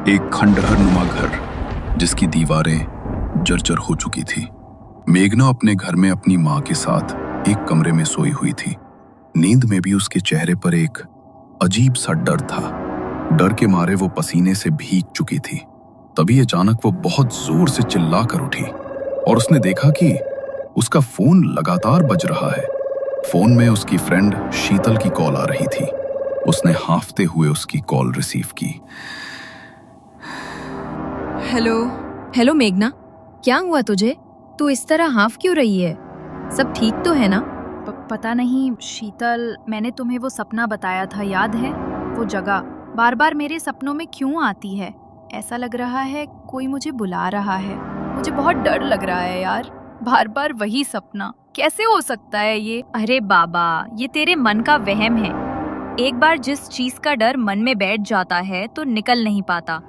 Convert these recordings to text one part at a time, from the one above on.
एक खंडहर नुमा घर जिसकी दीवारें जर्जर हो चुकी थी। मेघना अपने घर में अपनी माँ के साथ एक कमरे में सोई हुई थी। नींद में भी उसके चेहरे पर एक अजीब सा डर था। डर के मारे वो पसीने से भीग चुकी थी। तभी अचानक वो बहुत जोर से चिल्ला कर उठी और उसने देखा कि उसका फोन लगातार बज रहा है। फोन में उसकी फ्रेंड शीतल की कॉल आ रही थी। उसने हांफते हुए उसकी कॉल रिसीव की। हेलो हेलो मेघना, क्या हुआ तुझे? तू इस तरह हाफ क्यों रही है? सब ठीक तो है ना? पता नहीं शीतल, मैंने तुम्हें वो सपना बताया था, याद है? वो जगह बार बार मेरे सपनों में क्यों आती है? ऐसा लग रहा है कोई मुझे बुला रहा है। मुझे बहुत डर लग रहा है यार, बार बार वही सपना। कैसे हो सकता है ये? अरे बाबा, ये तेरे मन का वहम है। एक बार जिस चीज का डर मन में बैठ जाता है तो निकल नहीं पाता।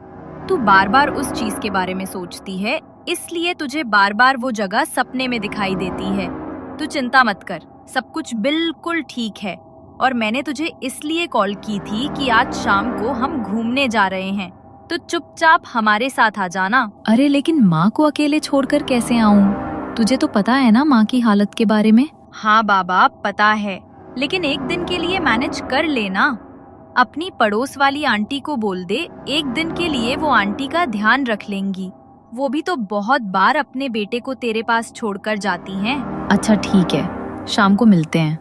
तू बार बार उस चीज के बारे में सोचती है, इसलिए तुझे बार बार वो जगह सपने में दिखाई देती है। तू चिंता मत कर, सब कुछ बिल्कुल ठीक है। और मैंने तुझे इसलिए कॉल की थी कि आज शाम को हम घूमने जा रहे हैं, तो चुपचाप हमारे साथ आ जाना। अरे लेकिन माँ को अकेले छोड़कर कैसे आऊँ? तुझे तो पता है ना माँ की हालत के बारे में। हाँ बाबा, पता है, लेकिन एक दिन के लिए मैनेज कर लेना। अपनी पड़ोस वाली आंटी को बोल दे, एक दिन के लिए वो आंटी का ध्यान रख लेंगी। वो भी तो बहुत बार अपने बेटे को तेरे पास छोड़कर जाती हैं। अच्छा ठीक है, शाम को मिलते हैं।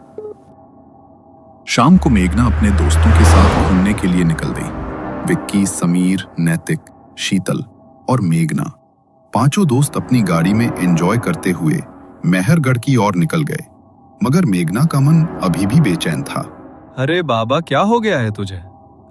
शाम को मेघना अपने दोस्तों के साथ घूमने के लिए निकल गई। विक्की, समीर, नैतिक, शीतल और मेघना पांचों दोस्त अपनी गाड़ी में एंजॉय करते हुए मेहरगढ़ की ओर निकल गए। मगर मेघना का मन अभी भी बेचैन था। अरे बाबा, क्या हो गया है तुझे?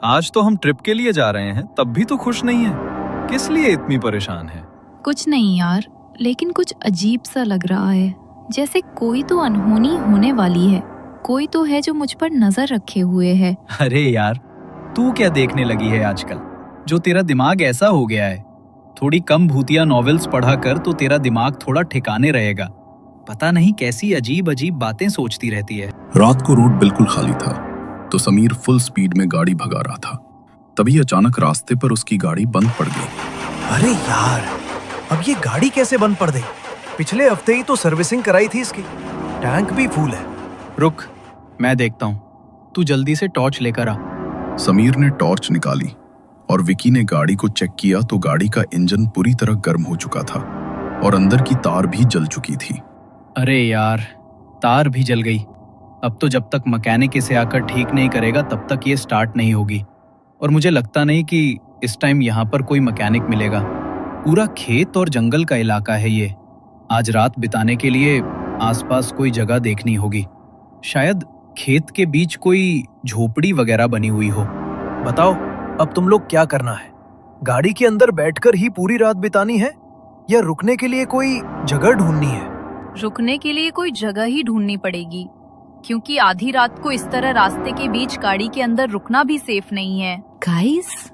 आज तो हम ट्रिप के लिए जा रहे हैं, तब भी तो खुश नहीं है। किस लिए इतनी परेशान है? कुछ नहीं यार, लेकिन कुछ अजीब सा लग रहा है, जैसे कोई तो अनहोनी होने वाली है। कोई तो है जो मुझ पर नजर रखे हुए है। अरे यार, तू क्या देखने लगी है आजकल, जो तेरा दिमाग ऐसा हो गया है? थोड़ी कम भूतिया नॉवेल्स पढ़ा कर तो तेरा दिमाग थोड़ा ठिकाने रहेगा। पता नहीं कैसी अजीब अजीब बातें सोचती रहती है। रात को रोड बिल्कुल खाली था, तो समीर फुल स्पीड में गाड़ी भगा रहा था। तभी अचानक रास्ते पर उसकी गाड़ी बंद पड़ गई। अरे यार, अब ये गाड़ी कैसे बंद पड़ गई? पिछले हफ्ते ही तो सर्विसिंग कराई थी इसकी, टैंक भी फुल है। रुक, मैं देखता हूँ, तू जल्दी से टॉर्च लेकर आ। समीर ने टॉर्च निकाली और विकी ने गाड़ी को चेक किया तो गाड़ी का इंजन पूरी तरह गर्म हो चुका था और अंदर की तार भी जल चुकी थी। अरे यार, तार भी जल गई। अब तो जब तक मैकेनिक इसे आकर ठीक नहीं करेगा तब तक ये स्टार्ट नहीं होगी। और मुझे लगता नहीं कि इस टाइम यहाँ पर कोई मैकेनिक मिलेगा। पूरा खेत और जंगल का इलाका है ये। आज रात बिताने के लिए आसपास कोई जगह देखनी होगी। शायद खेत के बीच कोई झोपड़ी वगैरह बनी हुई हो। बताओ, अब तुम लोग क्या करना है? गाड़ी के अंदर बैठकर ही पूरी रात बितानी है या रुकने के लिए कोई जगह ढूंढनी है? रुकने के लिए कोई जगह ही ढूंढनी पड़ेगी, क्योंकि आधी रात को इस तरह रास्ते के बीच गाड़ी के अंदर रुकना भी सेफ नहीं है। गाइस,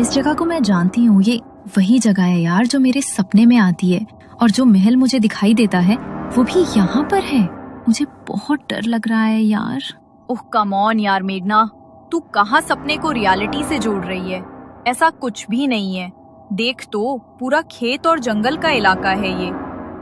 इस जगह को मैं जानती हूँ। ये वही जगह है यार जो मेरे सपने में आती है, और जो महल मुझे दिखाई देता है वो भी यहाँ पर है। मुझे बहुत डर लग रहा है यार। ओह कम ऑन यार मेघना, तू कहाँ सपने को रियलिटी से जोड़ रही है? ऐसा कुछ भी नहीं है। देख तो, पूरा खेत और जंगल का इलाका है ये।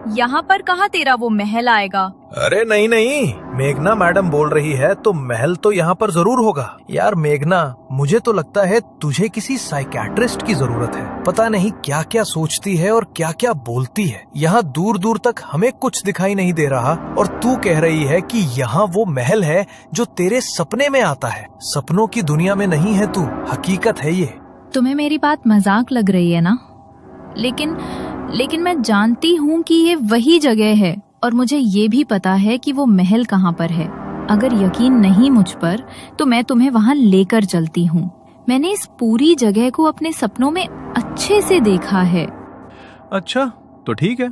यहाँ पर कहाँ तेरा वो महल आएगा? अरे नहीं नहीं, मेघना मैडम बोल रही है तो महल तो यहाँ पर जरूर होगा। यार मेघना, मुझे तो लगता है तुझे किसी साइकियाट्रिस्ट की जरूरत है। पता नहीं क्या क्या सोचती है और क्या क्या बोलती है। यहाँ दूर दूर तक हमें कुछ दिखाई नहीं दे रहा और तू कह रही है कि यहाँ वो महल है जो तेरे सपने में आता है। सपनों की दुनिया में नहीं है तू, हकीकत है ये। तुम्हें मेरी बात मजाक लग रही है ना? लेकिन मैं जानती हूँ कि ये वही जगह है, और मुझे ये भी पता है कि वो महल कहाँ पर है। अगर यकीन नहीं मुझ पर तो मैं तुम्हें वहाँ लेकर चलती हूँ। मैंने इस पूरी जगह को अपने सपनों में अच्छे से देखा है। अच्छा तो ठीक है,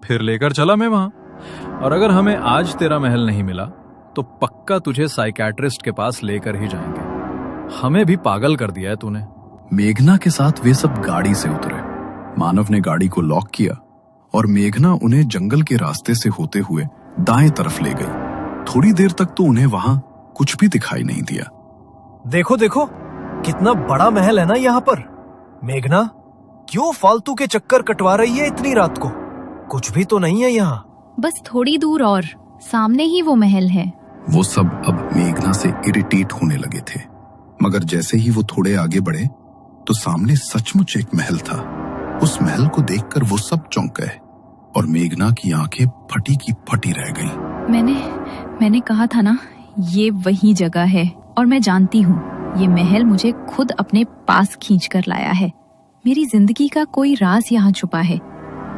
फिर लेकर चला मैं वहाँ। और अगर हमें आज तेरा महल नहीं मिला तो पक्का तुझे साइकियाट्रिस्ट के पास लेकर ही जाएंगे। हमें भी पागल कर दिया है तूने। मेघना के साथ वे सब गाड़ी से उतरे। मानव ने गाड़ी को लॉक किया और मेघना उन्हें जंगल के रास्ते से होते हुए दाएं तरफ ले गई। थोड़ी देर तक तो उन्हें वहां कुछ भी दिखाई नहीं दिया। देखो देखो, कितना बड़ा महल है ना यहाँ पर। मेघना, क्यों फालतू के चक्कर कटवा रही है इतनी रात को? कुछ भी तो नहीं है यहाँ। बस थोड़ी दूर और सामने ही वो महल है। वो सब अब मेघना से इरिटेट होने लगे थे, मगर जैसे ही वो थोड़े आगे बढ़े तो सामने सचमुच एक महल था। उस महल को देखकर वो सब चौंक गए और मेघना की आंखें फटी की फटी रह गईं। मैंने कहा था ना, ये वही जगह है और मैं जानती हूँ ये महल मुझे खुद अपने पास खींच कर लाया है। मेरी जिंदगी का कोई राज यहाँ छुपा है,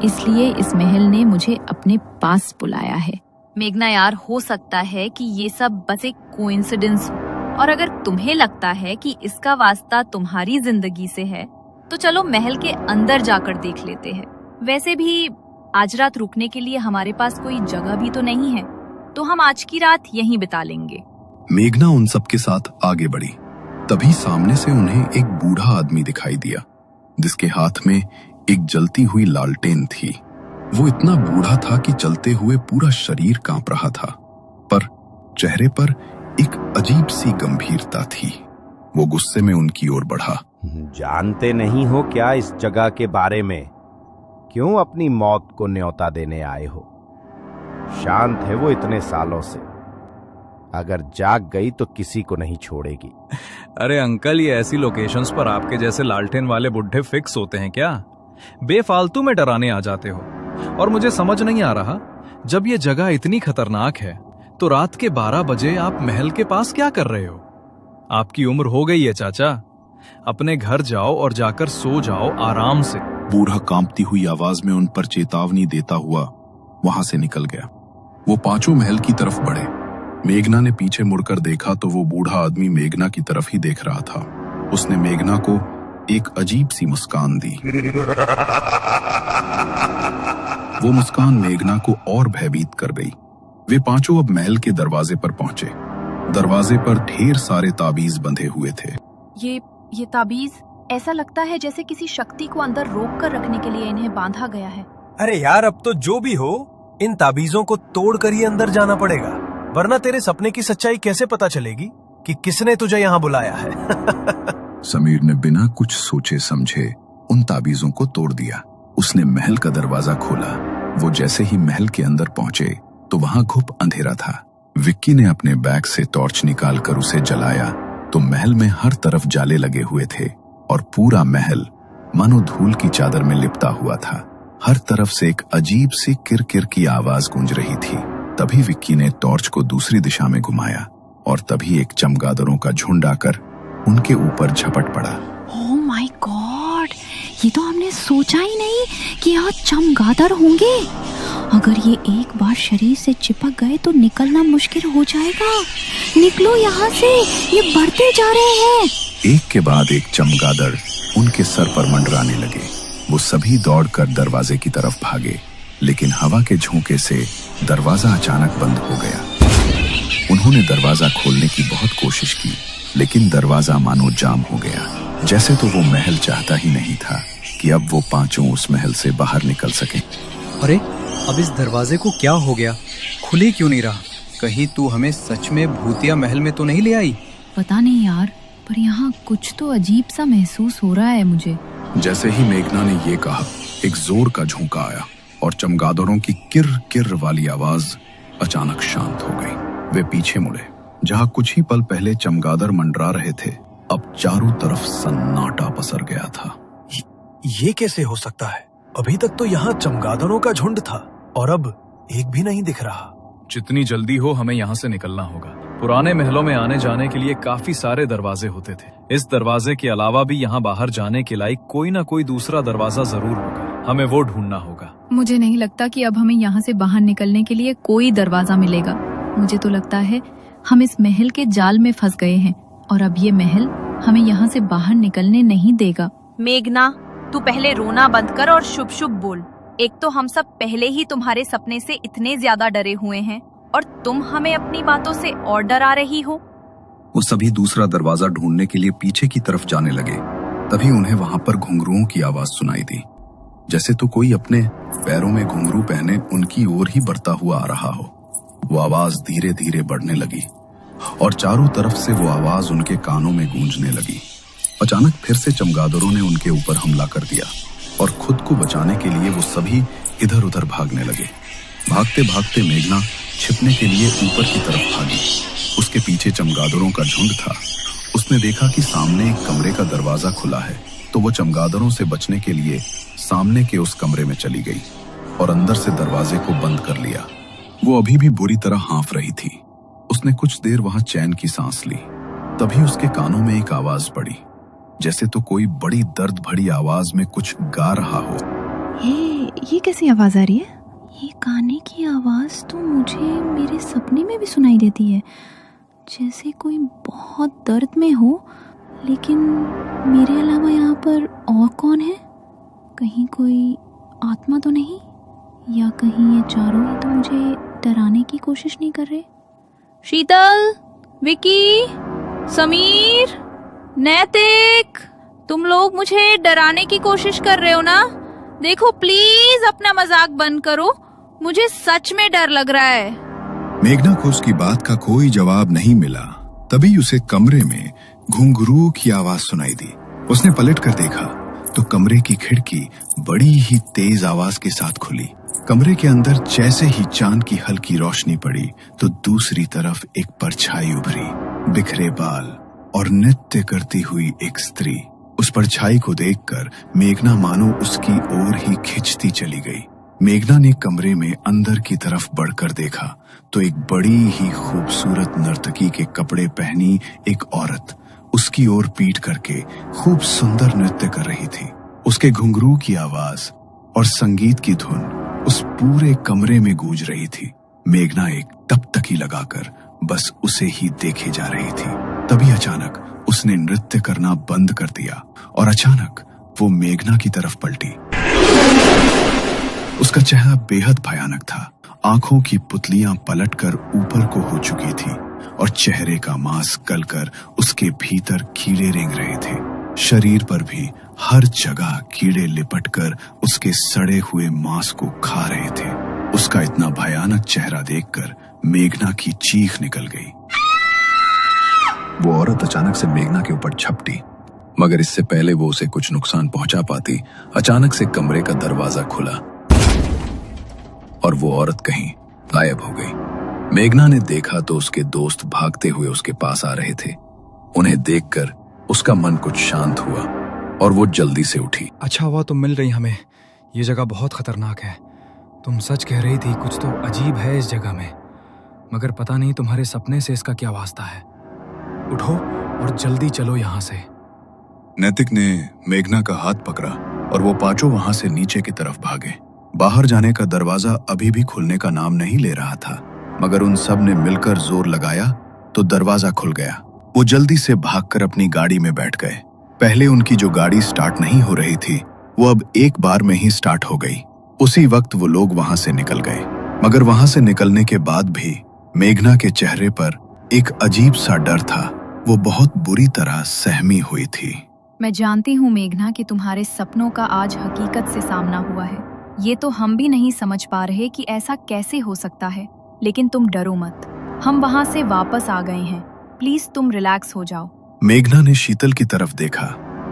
इसलिए इस महल ने मुझे अपने पास बुलाया है। मेघना यार, हो सकता है कि ये सब बस एक कोइंसिडेंस हो, और अगर तुम्हें लगता है कि इसका वास्ता तुम्हारी जिंदगी से है तो चलो महल के अंदर जाकर देख लेते हैं। वैसे भी आज रात रुकने के लिए हमारे पास कोई जगह भी तो नहीं है, तो हम आज की रात यहीं बिता लेंगे। मेघना उन सब के साथ आगे बढ़ी। तभी सामने से उन्हें एक बूढ़ा आदमी दिखाई दिया जिसके हाथ में एक जलती हुई लालटेन थी। वो इतना बूढ़ा था कि चलते हुए पूरा शरीर कांप रहा था, पर चेहरे पर एक अजीब सी गंभीरता थी। वो गुस्से में उनकी ओर बढ़ा। जानते नहीं हो क्या इस जगह के बारे में? क्यों अपनी मौत को न्योता देने आए हो? शांत है वो इतने सालों से, अगर जाग गई तो किसी को नहीं छोड़ेगी। अरे अंकल, ये ऐसी लोकेशंस पर आपके जैसे लालटेन वाले बुढ़े फिक्स होते हैं क्या? बेफालतू में डराने आ जाते हो। और मुझे समझ नहीं आ रहा, जब ये जगह इतनी खतरनाक है तो रात के 12 बजे आप महल के पास क्या कर रहे हो? आपकी उम्र हो गई है चाचा, अपने घर जाओ और जाकर सो जाओ आराम से। बूढ़ा कांपती हुई आवाज में उन पर चेतावनी देता हुआ वहां से निकल गया। वो पांचों महल की तरफ बढ़े। मेघना ने पीछे मुड़कर देखा तो वो बूढ़ा आदमी मेघना की तरफ ही देख रहा था। उसने मेघना को एक अजीब सी मुस्कान दी। वो मुस्कान मेघना को और भयभीत कर गई। वे पांचों अब महल के दरवाजे पर पहुंचे। दरवाजे पर ढेर सारे ताबीज बंधे हुए थे। ये ताबीज ऐसा लगता है जैसे किसी शक्ति को अंदर रोक कर रखने के लिए इन्हें बांधा गया है। अरे यार, अब तो जो भी हो, इन ताबीजों को तोड़कर ही अंदर जाना पड़ेगा, वरना तेरे सपने की सच्चाई कैसे पता चलेगी कि किसने तुझे यहाँ बुलाया है। समीर ने बिना कुछ सोचे समझे उन ताबीजों को तोड़ दिया। उसने महल का दरवाजा खोला। वो जैसे ही महल के अंदर पहुंचे तो वहां घुप अंधेरा था। विक्की ने अपने बैग से टॉर्च निकालकर उसे जलाया तो महल में हर तरफ जाले लगे हुए थे और पूरा महल मानो धूल की चादर में लिपटा हुआ था। हर तरफ से एक अजीब सी किरकिर की आवाज गूंज रही थी। तभी विक्की ने टॉर्च को दूसरी दिशा में घुमाया और तभी एक चमगादड़ों का झुंड आकर उनके ऊपर झपट पड़ा। ओह माय गॉड, ये तो हमने सोचा ही नहीं कि यहाँ चमगादड़ होंगे। अगर ये एक बार शरीर से चिपक गए तो निकलना मुश्किल हो जाएगा। निकलो यहाँ से, ये बढ़ते जा रहे हैं। एक के बाद एक चमगादड़ उनके सर पर मंडराने लगे। वो सभी दौड़कर दरवाजे की तरफ भागे, लेकिन हवा के झोंके से दरवाजा अचानक बंद हो गया। उन्होंने दरवाजा खोलने की बहुत कोशिश की, लेकिन दरवाजा मानो जाम हो गया। जैसे तो वो महल चाहता ही नहीं था कि अब वो पांचों उस महल से बाहर निकल सके। अरे अब इस दरवाजे को क्या हो गया? खुले क्यों नहीं रहा? कहीं तू हमें सच में भूतिया महल में तो नहीं ले आई? पता नहीं यार, पर यहाँ कुछ तो अजीब सा महसूस हो रहा है मुझे। जैसे ही मेघना ने ये कहा, एक जोर का झोंका आया और चमगादड़ों की किर किर वाली आवाज अचानक शांत हो गई। वे पीछे मुड़े। जहाँ कुछ ही पल पहले चमगादड़ मंडरा रहे थे, अब चारों तरफ सन्नाटा पसर गया था। ये कैसे हो सकता है? अभी तक तो यहाँ चमगादड़ों का झुंड था और अब एक भी नहीं दिख रहा। जितनी जल्दी हो हमें यहाँ से निकलना होगा। पुराने महलों में आने जाने के लिए काफी सारे दरवाजे होते थे। इस दरवाजे के अलावा भी यहाँ बाहर जाने के लायक कोई ना कोई दूसरा दरवाजा जरूर होगा। हमें वो ढूंढना होगा। मुझे नहीं लगता कि अब हमें यहाँ से बाहर निकलने के लिए कोई दरवाजा मिलेगा। मुझे तो लगता है हम इस महल के जाल में फंस गए हैं और अब ये महल हमें यहाँ से बाहर निकलने नहीं देगा। मेघना, तू पहले रोना बंद कर और शुभ शुभ बोल। एक तो हम सब पहले ही तुम्हारे सपने से इतने ज्यादा डरे हुए हैं और तुम हमें अपनी बातों से और डरा रही हो। वो सभी दूसरा दरवाजा ढूंढने के लिए पीछे की तरफ जाने लगे। तभी उन्हें वहां पर घुंघरुओं की आवाज सुनाई दी, जैसे तो कोई अपने पैरों में घुंघरू पहने उनकी ओर ही बढ़ता हुआ आ रहा हो। वो आवाज धीरे धीरे बढ़ने लगी और चारों तरफ से वो आवाज उनके कानों में गूंजने लगी। अचानक फिर से चमगादड़ों ने उनके ऊपर हमला कर दिया और खुद को बचाने के लिए वो सभी इधर उधर भागने लगे। भागते भागते मेघना छिपने के लिए ऊपर की तरफ भागी। उसके पीछे चमगादड़ों का झुंड था। उसने देखा कि सामने एक कमरे का दरवाजा खुला है, तो वो चमगादड़ों से बचने के लिए सामने के उस कमरे में चली गई और अंदर से दरवाजे को बंद कर लिया। वो अभी भी बुरी तरह हाँफ रही थी। उसने कुछ देर वहां चैन की सांस ली। तभी उसके कानों में एक आवाज पड़ी, जैसे तो कोई बड़ी दर्द भरी आवाज में कुछ गा रहा हो। ये कैसी आवाज आ रही है? ये गाने की आवाज तो मुझे मेरे सपने में भी सुनाई देती है, जैसे कोई बहुत दर्द में हो। लेकिन मेरे अलावा यहाँ पर और कौन है? कहीं कोई आत्मा तो नहीं? या कहीं ये चारों ही तो मुझे डराने की कोशिश नहीं कर रहे? शीतल, विकी, समीर, नैतिक, तुम लोग मुझे डराने की कोशिश कर रहे हो ना? देखो प्लीज अपना मजाक बंद करो, मुझे सच में डर लग रहा है। मेघना को उसकी बात का कोई जवाब नहीं मिला। तभी उसे कमरे में घुंघरू की आवाज सुनाई दी। उसने पलट कर देखा तो कमरे की खिड़की बड़ी ही तेज आवाज के साथ खुली। कमरे के अंदर जैसे ही चांद की हल्की रोशनी पड़ी तो दूसरी तरफ एक परछाई उभरी, बिखरे बाल और नृत्य करती हुई एक स्त्री। उस परछाई को देखकर मेघना मानो उसकी ओर ही खिंचती चली गई। मेघना ने कमरे में अंदर की तरफ बढ़कर देखा तो एक बड़ी ही खूबसूरत नर्तकी के कपड़े पहनी एक औरत उसकी ओर पीठ करके खूब सुंदर नृत्य कर रही थी। उसके घुंघरू की आवाज और संगीत की धुन उस पूरे कमरे में गूंज रही थी। मेघना एक टकटकी लगाकर बस उसे ही देखे जा रही थी। तभी अचानक उसने नृत्य करना बंद कर दिया और अचानक वो मेघना की तरफ पलटी। उसका चेहरा बेहद भयानक था। आंखों की पुतलियां पलटकर ऊपर को हो चुकी थी और चेहरे का मांस गलकर उसके भीतर कीड़े रेंग रहे थे। शरीर पर भी हर जगह कीड़े लिपटकर उसके सड़े हुए मांस को खा रहे थे। उसका इतना भयानक चेहरा देखकर मेघना की चीख निकल गई। वो औरत अचानक से मेघना के ऊपर झपटी, मगर इससे पहले वो उसे कुछ नुकसान पहुंचा पाती, अचानक से कमरे का दरवाजा खुला और वो औरत कहीं गायब हो गई। मेघना ने देखा तो उसके दोस्त भागते हुए उसके पास आ रहे थे। उन्हें देखकर उसका मन कुछ शांत हुआ और वो जल्दी से उठी। अच्छा हुआ तुम मिल रही हमें, ये जगह बहुत खतरनाक है। तुम सच कह रही थी, कुछ तो अजीब है इस जगह में, मगर पता नहीं तुम्हारे सपने से इसका क्या वास्ता है। उठो और जल्दी चलो यहाँ से। नैतिक ने मेघना का हाथ पकड़ा और वो पांचों वहां से नीचे की तरफ भागे। बाहर जाने का दरवाजा अभी भी खुलने का नाम नहीं ले रहा था, मगर उन सब ने मिलकर जोर लगाया तो दरवाजा खुल गया। वो जल्दी से भागकर अपनी गाड़ी में बैठ गए। पहले उनकी जो गाड़ी स्टार्ट नहीं हो रही थी वो अब एक बार में ही स्टार्ट हो गई। उसी वक्त वो लोग वहां से निकल गए, मगर वहां से निकलने के बाद भी मेघना के चेहरे पर एक अजीब सा डर था। वो बहुत बुरी तरह सहमी हुई थी। मैं जानती हूँ मेघना कि तुम्हारे सपनों का आज हकीकत से सामना हुआ है। ये तो हम भी नहीं समझ पा रहे कि ऐसा कैसे हो सकता है, लेकिन तुम डरो मत, हम वहाँ से वापस आ गए हैं। प्लीज तुम रिलैक्स हो जाओ। मेघना ने शीतल की तरफ देखा,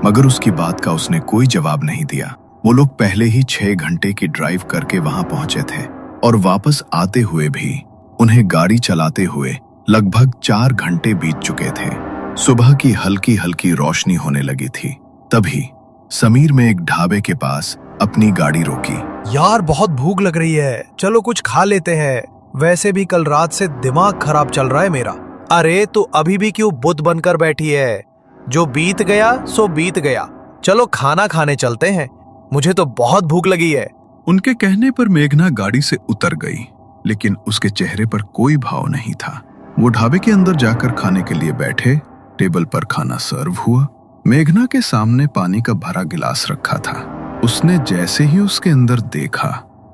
मगर उसकी बात का उसने कोई जवाब नहीं दिया। वो लोग पहले ही 6 घंटे की ड्राइव करके वहां पहुंचे थे और वापस आते हुए भी उन्हें गाड़ी चलाते हुए लगभग 4 घंटे बीत चुके थे। सुबह की हल्की हल्की रोशनी होने लगी थी। तभी समीर में एक ढाबे के पास अपनी गाड़ी रोकी। यार बहुत भूख लग रही है, चलो कुछ खा लेते हैं। वैसे भी कल रात से दिमाग खराब चल रहा है मेरा। अरे तो अभी भी क्यों बुत बनकर बैठी है? जो बीत गया सो बीत गया, चलो खाना खाने चलते हैं, मुझे तो बहुत भूख लगी है। उनके कहने पर मेघना गाड़ी से उतर गई, लेकिन उसके चेहरे पर कोई भाव नहीं था। वो ढाबे के अंदर जाकर खाने के लिए बैठे। टेबल पर खाना सर्व हुआ। मेघना के सामने पानी का भरा गिलास रखा था। उसने जैसे ही उसके अंदर देखा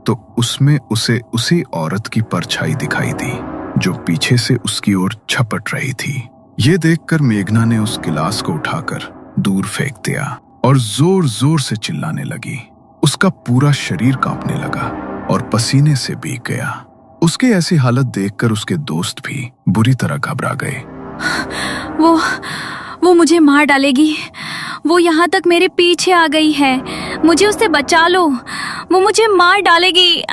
तो उसमें उसे उसी औरत की परछाई दिखाई दी जो पीछे से उसकी ओर झपट रही थी। ये देखकर मेघना ने उस गिलास को उठाकर दूर फेंक दिया और जोर जोर से चिल्लाने लगी। उसका पूरा शरीर कांपने लगा और पसीने से भीग गया। उसकी ऐसी हालत देखकर उसके दोस्त भी बुरी तरह घबरा गए। वो मुझे मार डालेगी, वो यहाँ तक मेरे पीछे आ गई है। मुझे उससे बचा लो, वो मुझे मार डालेगी।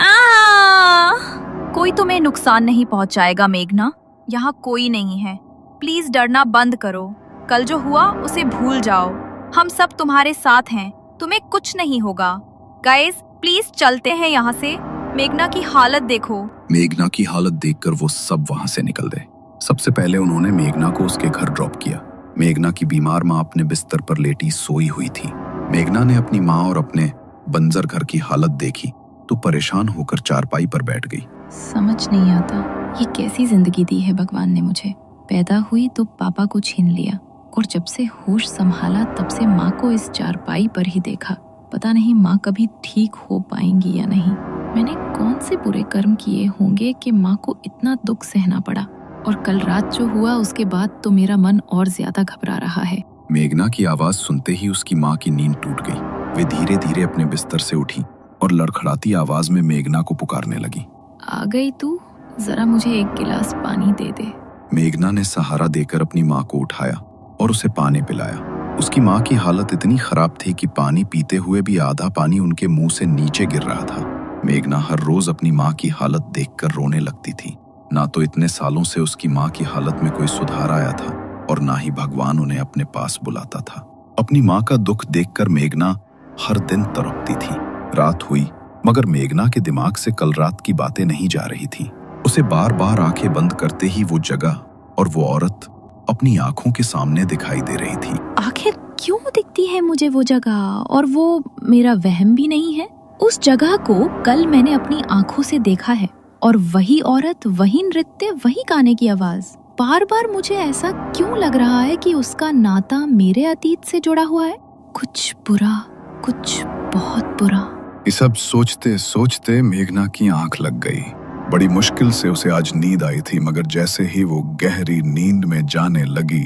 कोई तुम्हें नुकसान नहीं पहुंचाएगा मेघना, यहाँ कोई नहीं है। प्लीज डरना बंद करो। कल जो हुआ उसे भूल जाओ। हम सब तुम्हारे साथ हैं, तुम्हें कुछ नहीं होगा। गाइस प्लीज चलते हैं यहाँ से। मेघना की हालत देखो। मेघना की हालत देखकर वो सब वहां से निकल गए। सबसे पहले उन्होंने मेघना को उसके घर ड्रॉप किया। मेघना की बीमार माँ अपने बिस्तर पर लेटी सोई हुई थी। मेघना ने अपनी माँ और अपने बंजर घर की हालत देखी तो परेशान होकर चारपाई पर बैठ गई। समझ नहीं आता ये कैसी जिंदगी दी है भगवान ने मुझे। पैदा हुई तो पापा को छीन लिया और जब से होश संभाला तब से माँ को इस चारपाई पर ही देखा। पता नहीं माँ कभी ठीक हो पाएंगी या नहीं। मैंने कौन से बुरे कर्म किए होंगे कि माँ को इतना दुख सहना पड़ा। और कल रात जो हुआ उसके बाद तो मेरा मन और ज्यादा घबरा रहा है। मेघना की आवाज सुनते ही उसकी माँ की नींद टूट गई। वे धीरे धीरे अपने बिस्तर से उठी और लड़खड़ाती आवाज में मेघना को पुकारने लगी। आ गई तू, जरा मुझे एक गिलास पानी दे दे। मेघना ने सहारा देकर अपनी माँ को उठाया और उसे पानी पिलाया। उसकी माँ की हालत इतनी खराब थी कि पानी पीते हुए भी आधा पानी उनके मुंह से नीचे गिर रहा था। मेघना हर रोज अपनी माँ की हालत देखकर रोने लगती थी। ना तो इतने सालों से उसकी माँ की हालत में कोई सुधार आया था और ना ही भगवान उन्हें अपने पास बुलाता था। अपनी माँ का दुख देखकर मेघना हर दिन तड़पती थी। रात हुई मगर मेघना के दिमाग से कल रात की बातें नहीं जा रही थी। उसे बार बार आंखें बंद करते ही वो जगह और वो औरत अपनी आंखों के सामने दिखाई दे रही थी। आखिर क्यों दिखती है मुझे वो जगह, और वो मेरा वहम भी नहीं है। उस जगह को कल मैंने अपनी आंखों से देखा है और वही औरत, वही नृत्य, वही गाने की आवाज। बार बार मुझे ऐसा क्यों लग रहा है कि उसका नाता मेरे अतीत से जुड़ा हुआ है। कुछ बुरा, कुछ बहुत बुरा। ये सब सोचते सोचते मेघना की आंख लग गई। बड़ी मुश्किल से उसे आज नींद आई थी मगर जैसे ही वो गहरी नींद में जाने लगी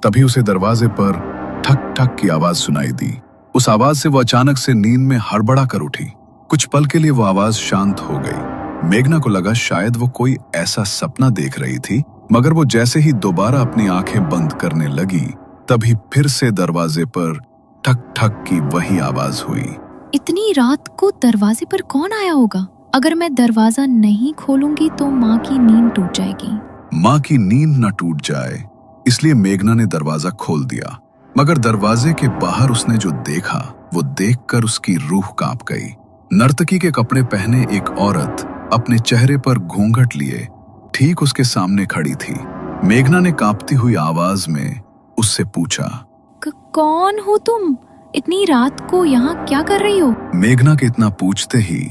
तभी उसे दरवाजे पर ठक ठक की आवाज सुनाई दी। उस आवाज से वो अचानक से नींद में हड़बड़ा कर उठी। कुछ पल के लिए वो आवाज शांत हो गई। मेघना को लगा शायद वो कोई ऐसा सपना देख रही थी मगर वो जैसे ही दोबारा अपनी आंखें बंद करने लगी तभी फिर से दरवाजे पर ठक ठक की वही आवाज हुई। इतनी रात को दरवाजे पर कौन आया होगा? अगर मैं दरवाजा नहीं खोलूंगी तो माँ की नींद टूट जाएगी। माँ की नींद न टूट जाए इसलिए मेघना ने दरवाजा खोल दिया मगर दरवाजे के बाहर उसने जो देखा वो देखकर उसकी रूह कांप गई। नर्तकी के कपड़े पहने एक औरत अपने चेहरे पर घूंघट लिए ठीक उसके सामने खड़ी थी। मेघना ने कांपती हुई आवाज में उससे पूछा, कौन हो तुम? इतनी रात को यहाँ क्या कर रही हो? मेघना के इतना पूछते ही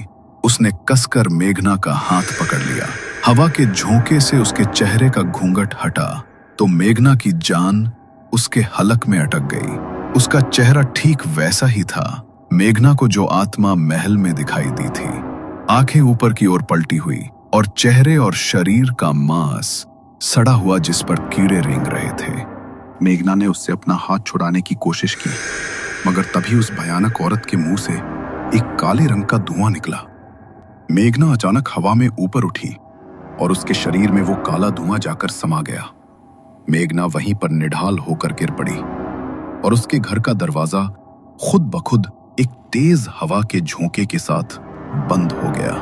उसने कसकर मेघना का हाथ पकड़ लिया। हवा के झोंके से उसके चेहरे का घूंघट हटा तो मेघना की जान उसके हलक में अटक गई। उसका चेहरा ठीक वैसा ही था मेघना को जो आत्मा महल में दिखाई दी थी। आंखें ऊपर की ओर पलटी हुई और चेहरे और शरीर का मांस सड़ा हुआ जिस पर कीड़े रेंग रहे थे। मेघना ने उससे अपना हाथ छुड़ाने की कोशिश की मगर तभी उस भयानक औरत के मुंह से एक काले रंग का धुआं निकला। मेघना अचानक हवा में ऊपर उठी और उसके शरीर में वो काला धुआं जाकर समा गया। मेघना वहीं पर निढाल होकर गिर पड़ी और उसके घर का दरवाजा खुद ब खुद एक तेज हवा के झोंके के साथ बंद हो गया।